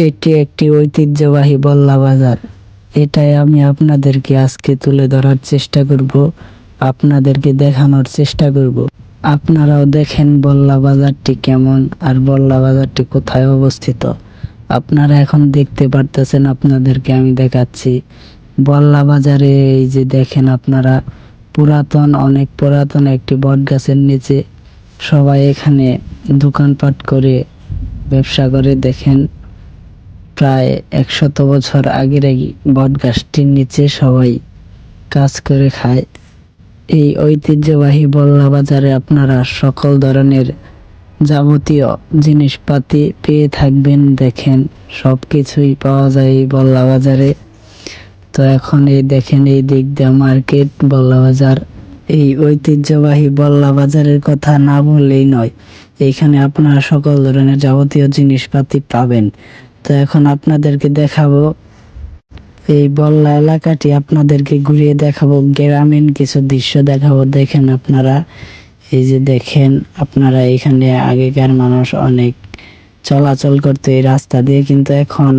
এটি একটি ঐতিহ্যবাহী বল্লা বাজার। এটাই আমি আপনাদেরকে আজকে তুলে ধরার চেষ্টা করব, আপনাদেরকে দেখানোর চেষ্টা করব। আপনারাও দেখেন বল্লা বাজারটি কেমন আর বল্লা বাজারটি কোথায় অবস্থিত। আপনারা এখন দেখতে পারতেছেন, আপনাদেরকে আমি দেখাচ্ছি বল্লা বাজারে। এই যে দেখেন আপনারা, অনেক পুরাতন একটি বট গাছের নিচে সবাই এখানে দোকানপাট করে ব্যবসা করে। দেখেন প্রায় 100 বছর আগের এই বট গাছটির নিচে সবাই কাজ করে খায়। এই ঐতিহ্যবাহী বল্লা বাজারে আপনারা সকল ধরনের যাবতীয় জিনিসপাতি পেয়ে থাকবেন। দেখেন সবকিছুই পাওয়া যায় এই বল্লা বাজারে। তো এখন এই দেখেন, এই দিক দিয়ে মার্কেট, বল্লা বাজার। এই ঐতিহ্যবাহী বল্লা বাজারের কথা না বললেই নয়, এইখানে আপনারা সকল ধরনের যাবতীয় জিনিসপাতি পাবেন। তো এখন আপনাদেরকে দেখাবো এই বল্লা এলাকাটি, আপনাদেরকে ঘুরিয়ে দেখাবো, গ্রামীণ কিছু দৃশ্য দেখাবো। দেখেন আপনারা, এই যে দেখেন আপনারা, এখানে আগেকার মানুষ অনেক চলাচল করতো এই রাস্তা দিয়ে, কিন্তু এখন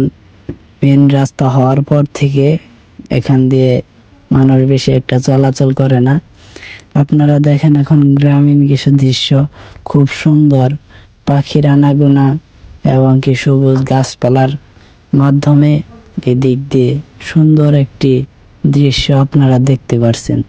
মেন রাস্তা হওয়ার পর থেকে এখান দিয়ে মানুষ বেশি একটা চলাচল করে না। আপনারা দেখেন এখন গ্রামীণ কিছু দৃশ্য, খুব সুন্দর পাখির আনাগোনা এবং কি সবুজ গাছপালার মাধ্যমে এদিক দিয়ে সুন্দর একটি দৃশ্য আপনারা দেখতে পারছেন।